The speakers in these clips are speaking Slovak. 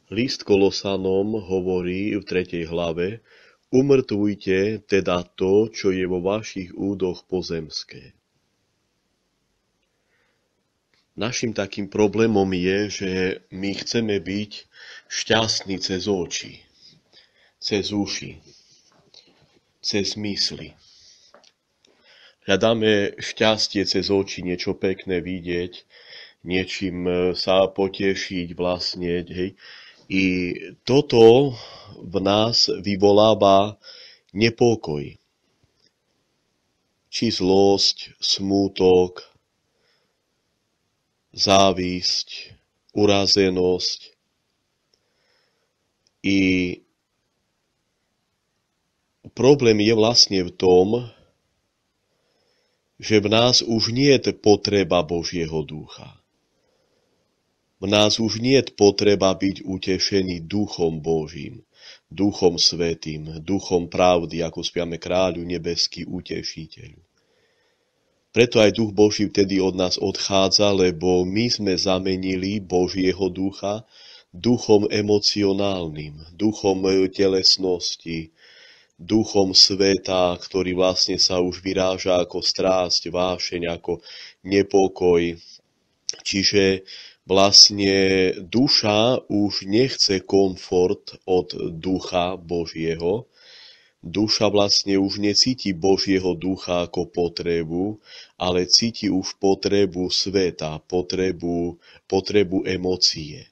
List Kolosanom hovorí v 3. hlave: Umrtvujte teda to, čo je vo vašich údoch pozemské. Naším takým problémom je, že my chceme byť šťastní cez oči, cez uši, cez mysli. Hľadáme šťastie cez oči, niečo pekné vidieť, niečím sa potešiť vlastne. Hej. I toto v nás vyvoláva nepokoj. Či zlosť, smútok, závisť, urazenosť. I problém je vlastne v tom, že v nás už nie je potreba Božieho ducha. V nás už nie je potreba byť utešený duchom Božím, duchom svätým, duchom pravdy, ako spiame Kráľu nebeský utešiteľu. Preto aj duch Boží vtedy od nás odchádza, lebo my sme zamenili Božieho ducha duchom emocionálnym, duchom telesnosti, duchom sveta, ktorý vlastne sa už vyráža ako strásť, vášeň, ako nepokoj. Čiže vlastne duša už nechce komfort od ducha Božieho. Duša vlastne už necíti Božieho ducha ako potrebu, ale cíti už potrebu sveta, potrebu emócie.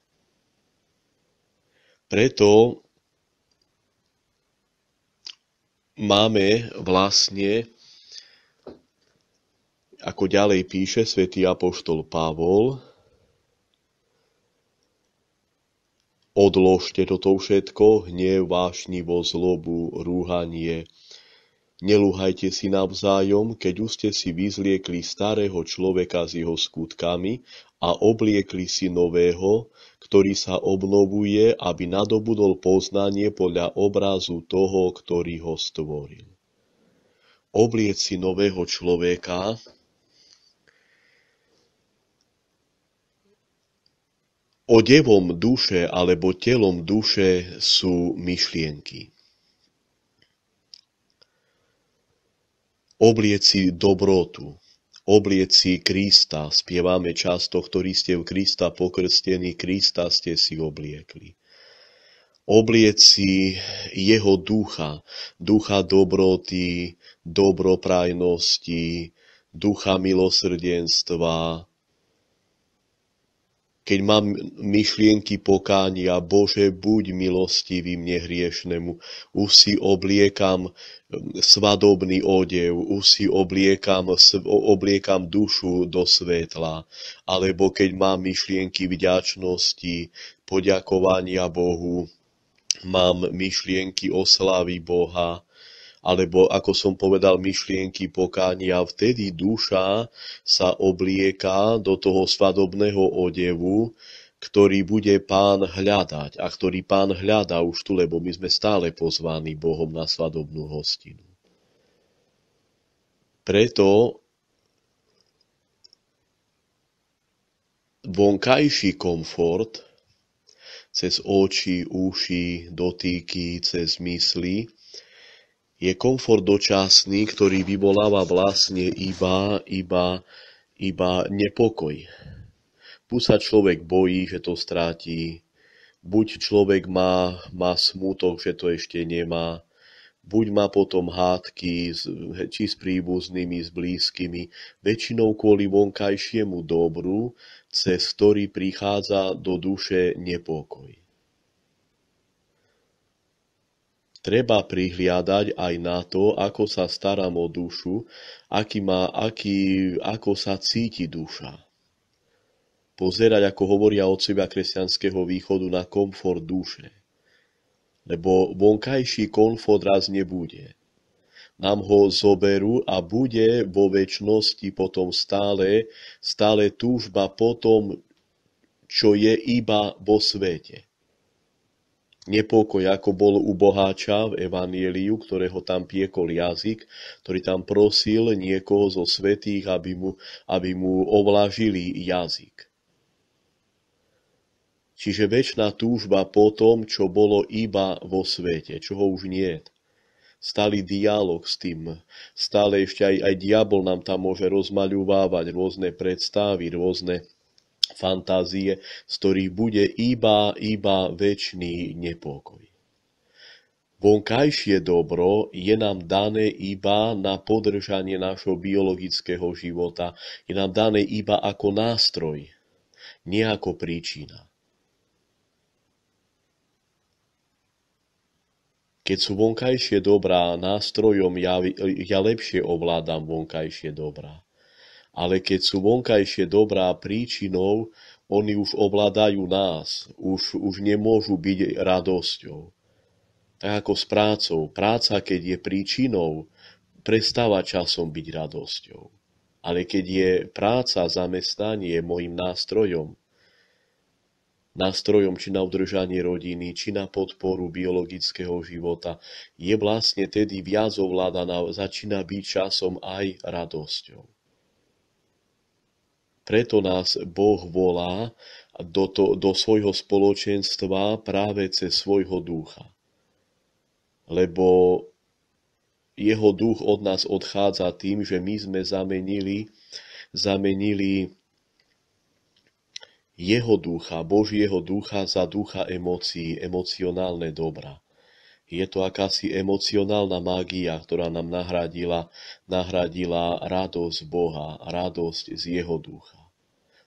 Preto máme vlastne, ako ďalej píše svätý apoštol Pavol, odložte toto všetko, hnev, vášnivosť, zlobu, rúhanie. Nelúhajte si navzájom, keď už ste si vyzliekli starého človeka s jeho skutkami a obliekli si nového, ktorý sa obnovuje, aby nadobudol poznanie podľa obrazu toho, ktorý ho stvoril. Obliec si nového človeka odevom duše alebo telom duše sú myšlienky. Obliec si dobrotu, obliec si Krista, spievame často, ktorí ste v Krista pokrstení, Krista ste si obliekli. Obliec si jeho ducha, ducha dobroty, dobroprajnosti, ducha milosrdenstva. Keď mám myšlienky pokánia, Bože, buď milostivý mne hriešnemu, už si obliekam svadobný odev, už si obliekam dušu do svetla, alebo keď mám myšlienky vďačnosti, poďakovania Bohu, mám myšlienky oslavy Boha, alebo ako som povedal, myšlienky pokánia, vtedy duša sa oblieka do toho svadobného odevu, ktorý bude Pán hľadať a ktorý Pán hľadá už tu, lebo my sme stále pozvaní Bohom na svadobnú hostinu. Preto vonkajší komfort cez oči, uši, dotýky, cez mysli je komfort dočasný, ktorý vyvoláva vlastne iba nepokoj. Buď sa človek bojí, že to stratí, buď človek má smútok, že to ešte nemá, buď má potom hádky, či s príbuznými, s blízkymi, väčšinou kvôli vonkajšiemu dobru, cez ktorý prichádza do duše nepokoj. Treba prihliadať aj na to, ako sa starám o dušu, ako sa cíti duša. Pozerať, ako hovoria otcovia kresťanského východu, na komfort duše. Lebo vonkajší komfort raz nebude. Nám ho zoberú a bude vo večnosti potom stále túžba po tom, čo je iba vo svete. Nepokoj, ako bol u boháča v Evanjeliu, ktorého tam piekol jazyk, ktorý tam prosil niekoho zo svätých, aby mu ovlažili jazyk. Čiže večná túžba po tom, čo bolo iba vo svete, čoho už nie. Stály dialog s tým. Stále ešte aj diabol nám tam môže rozmaľovávať rôzne predstavy, rôzne fantázie, z ktorých bude iba večný nepokoj. Vonkajšie dobro je nám dané iba na podržanie nášho biologického života. Je nám dané iba ako nástroj, nie ako príčina. Keď sú vonkajšie dobrá nástrojom, ja lepšie ovládam vonkajšie dobrá. Ale keď sú vonkajšie dobrá príčinou, oni už ovládajú nás, už nemôžu byť radosťou. Tak ako s prácou. Práca, keď je príčinou, prestáva časom byť radosťou. Ale keď je práca, zamestnanie môjim nástrojom či na udržanie rodiny, či na podporu biologického života, je vlastne tedy viac ovládaná, začína byť časom aj radosťou. Preto nás Boh volá do svojho spoločenstva práve cez svojho ducha. Lebo jeho duch od nás odchádza tým, že my sme zamenili jeho ducha, Božieho ducha za ducha emócií, emocionálne dobra. Je to akási emocionálna mágia, ktorá nám nahradila radosť Boha, radosť z jeho ducha.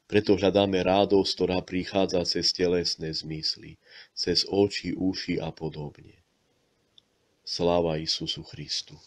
Preto hľadáme radosť, ktorá prichádza cez telesné zmysly, cez oči, uši a podobne. Sláva Isusu Christu.